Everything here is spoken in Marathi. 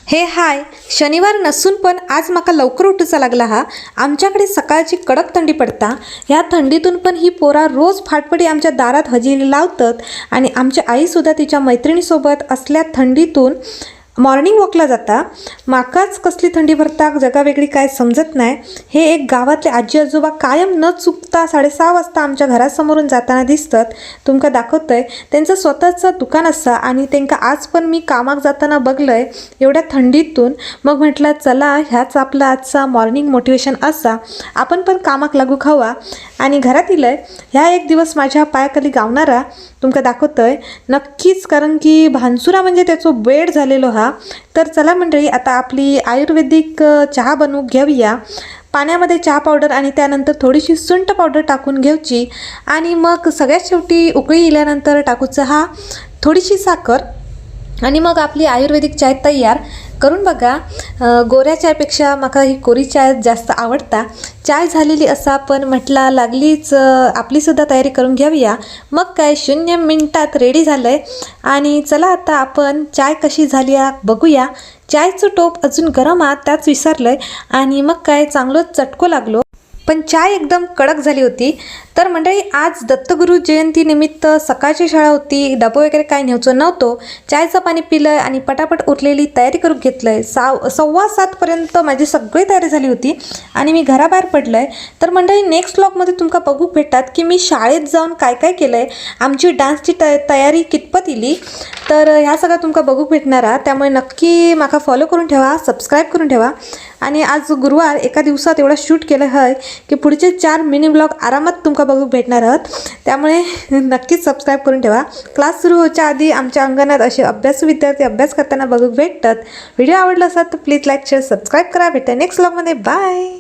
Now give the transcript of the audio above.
हे हाय, शनिवार नसून पण आज माका लवकर उठूचा लागला हा। आमच्याकडे सकाळची कडक थंडी पडता। ह्या थंडीतून पण ही पोरा रोज फाटपडी आमच्या दारात हजेरी लावतात आणि आमची आई सुद्धा तिच्या मैत्रिणीसोबत असल्या थंडीतून मॉर्निंग वॉकला जाता। माकाच कसली थंडी भरता जगा वेगळी काय समजत नाही। हे एक गावातले आजी आजोबा कायम न चुकता 6:30 वाजता आमच्या घरासमोरून जाताना दिसतात। तुमका दाखवतोय त्यांचं स्वतःचं दुकान असा आणि त्यांका आज पण मी कामाक जाताना बघलंय एवढ्या थंडीतून। मग म्हटलं चला ह्याच आपला आजचा मॉर्निंग मोटिवेशन असा, आपण पण कामाक लागू खावा आणि घरात इलंय ह्या एक दिवस माझ्या पायाखाली गावणारा तुमका दाखवतोय नक्कीच, कारण की भानसुरा म्हणजे त्याचो बेड झालेलो हा। तर चला मंडळी, आता आपली आयुर्वेदिक चहा बनवून घेऊया। पाण्यामध्ये चहा पावडर आणि त्यानंतर थोडीशी सुंठ पावडर टाकून घ्यायची आणि मग सगळ्यात शेवटी उकळी इल्यानंतर टाकूचं हा थोडीशी साखर आणि मग आपली आयुर्वेदिक चाय तयार करून बघा। गोऱ्या चायपेक्षा माका ही कोरी चाय जास्त आवडता। चाय झालेली असा पण म्हटला लागलीच आपली सुद्धा तयारी करून घेऊया। मग काय 0 मिनिटात रेडी झालंय आणि चला आता आपण चाय कशी झाली बघूया। चायचं टोप अजून गरम त्याच विसरलंय आणि मग काय चांगलं चटको लागलो, पण चाय एकदम कडक झाली होती। तर मंडळी, आज दत्तगुरू जयंती निमित्त सकाळची शाळा होती, डबा वगैरे काय न्यायचं नव्हतं। चायचं पाणी पिलं आणि पटापट उरलेली तयारी करून घेतलंय। 6:15 पर्यंत माझी सगळी तयारी झाली होती आणि मी घराबाहेर पडलंय। तर मंडळी, नेक्स्ट व्लॉगमध्ये तुमका बघू भेटतात की मी शाळेत जाऊन काय काय केलंय, आमची डान्सची तयारी कितपत इली, तर ह्या सगळं तुमका बघू भेटणार। त्यामुळे नक्की माका फॉलो करून ठेवा, सबस्क्राईब करून ठेवा। आणि आज गुरुवार एका दिवसात एवढा शूट केलं आहे की पुढचे 4 मिनी ब्लॉग आरामात तुमका बघू भेटणार आहात। त्यामुळे नक्कीच सबस्क्राईब करून ठेवा। क्लास सुरू होच्या आधी आमच्या अंगणात असे अभ्यासू विद्यार्थी अभ्यास करताना बघू भेटतात। व्हिडिओ आवडला असेल तर प्लीज लाईक शेअर सबस्क्राईब करा। भेटूया नेक्स्ट व्लॉगमध्ये, बाय।